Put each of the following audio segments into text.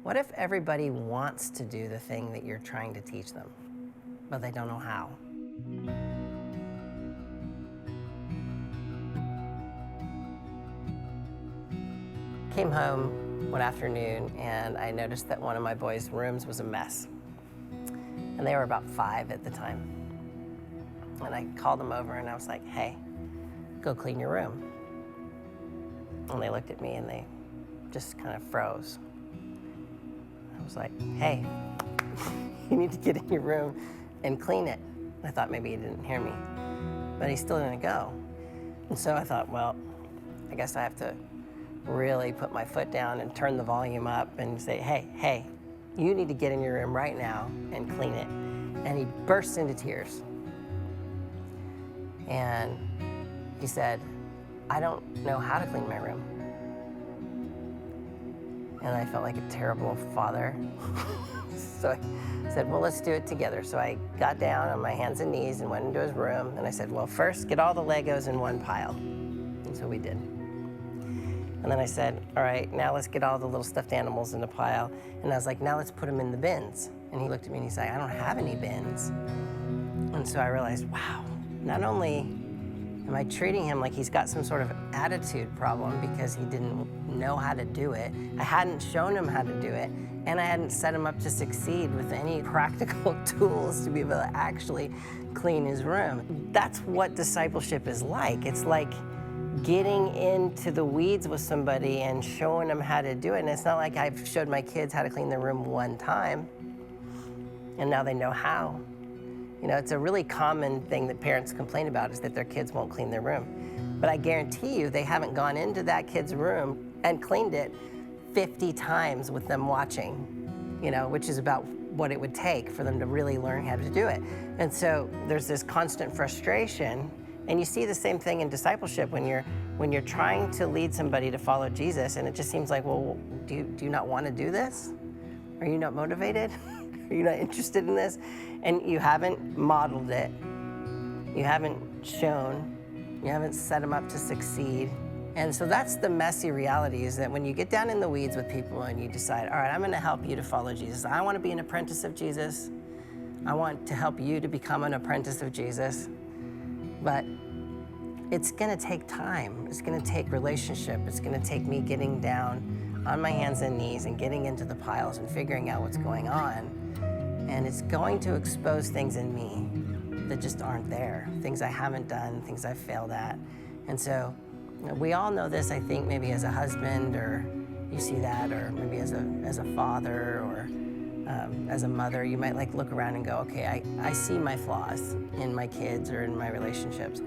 What if everybody wants to do the thing that you're trying to teach them, but they don't know how? Came home one afternoon and I noticed that one of my boys' rooms was a mess. And they were about 5 at the time. And I called them over and I was like, hey, go clean your room. And they looked at me and they just kind of froze. I was like, hey, you need to get in your room and clean it. I thought maybe he didn't hear me, but he still didn't go. And so I thought, well, I guess I have to really put my foot down and turn the volume up and say, hey, you need to get in your room right now and clean it. And he burst into tears. And he said, I don't know how to clean my room. And I felt like a terrible father. So I said, well, let's do it together. So I got down on my hands and knees and went into his room. And I said, well, first get all the Legos in one pile. And so we did. And then I said, all right, now let's get all the little stuffed animals in a pile. And I was like, now let's put them in the bins. And he looked at me and he said, I don't have any bins. And so I realized, wow, not only am I treating him like he's got some sort of attitude problem because he didn't know how to do it, I hadn't shown him how to do it, and I hadn't set him up to succeed with any practical tools to be able to actually clean his room. That's what discipleship is like. It's like getting into the weeds with somebody and showing them how to do it. And it's not like I've showed my kids how to clean their room one time and now they know how. You know, it's a really common thing that parents complain about is that their kids won't clean their room. But I guarantee you they haven't gone into that kid's room and cleaned it 50 times with them watching, you know, which is about what it would take for them to really learn how to do it. And so there's this constant frustration. And you see the same thing in discipleship when you're trying to lead somebody to follow Jesus, and it just seems like, well, do you not want to do this? Are you not motivated? Are you not interested in this? And you haven't modeled it. You haven't shown. You haven't set them up to succeed. And so that's the messy reality, is that when you get down in the weeds with people and you decide, all right, I'm going to help you to follow Jesus. I want to be an apprentice of Jesus. I want to help you to become an apprentice of Jesus. But it's gonna take time. It's gonna take relationship. It's gonna take me getting down on my hands and knees and getting into the piles and figuring out what's going on. And it's going to expose things in me that just aren't there, things I haven't done, things I've failed at. And so we all know this, I think, maybe as a husband, or you see that, or maybe as a father, or as a mother, you might like look around and go, okay, I see my flaws in my kids or in my relationships.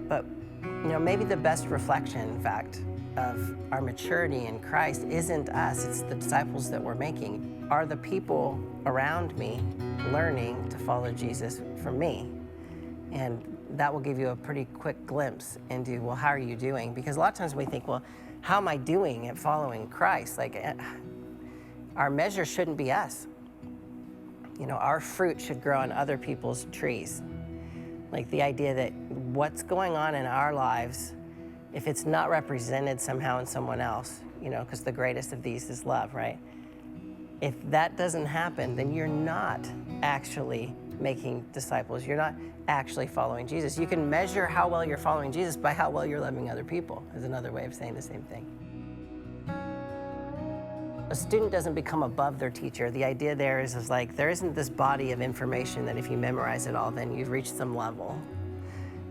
But you know, maybe the best reflection, in fact, of our maturity in Christ isn't us, it's the disciples that we're making. Are the people around me learning to follow Jesus from me? And that will give you a pretty quick glimpse into, well, how are you doing? Because a lot of times we think, well, how am I doing at following Christ? Like, our measure shouldn't be us. You know, our fruit should grow on other people's trees. Like the idea that what's going on in our lives, if it's not represented somehow in someone else, you know, because the greatest of these is love, right? If that doesn't happen, then you're not actually making disciples. You're not actually following Jesus. You can measure how well you're following Jesus by how well you're loving other people, is another way of saying the same thing. A student doesn't become above their teacher. The idea there is like, there isn't this body of information that if you memorize it all, then you've reached some level,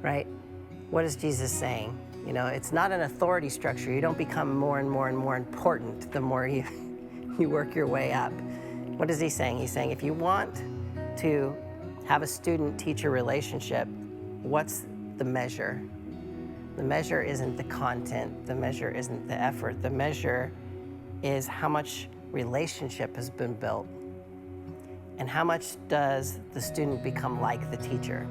right? What is Jesus saying? You know, it's not an authority structure. You don't become more and more and more important the more you work your way up. What is he saying? He's saying, if you want to have a student-teacher relationship, what's the measure? The measure isn't the content. The measure isn't the effort. The measure is how much relationship has been built and how much does the student become like the teacher.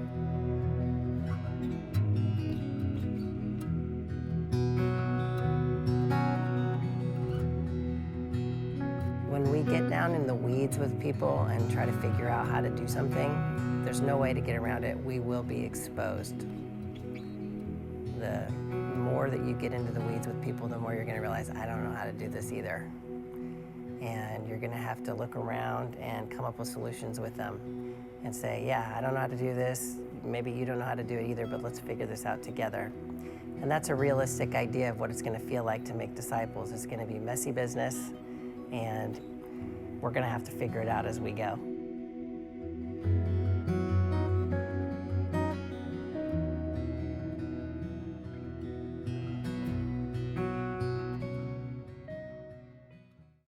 When we get down in the weeds with people and try to figure out how to do something, there's no way to get around it. We will be exposed. The more that you get into the weeds with people, the more you're going to realize, I don't know how to do this either. And you're going to have to look around and come up with solutions with them and say, yeah, I don't know how to do this. Maybe you don't know how to do it either, but let's figure this out together. And that's a realistic idea of what it's going to feel like to make disciples. It's going to be messy business, and we're going to have to figure it out as we go.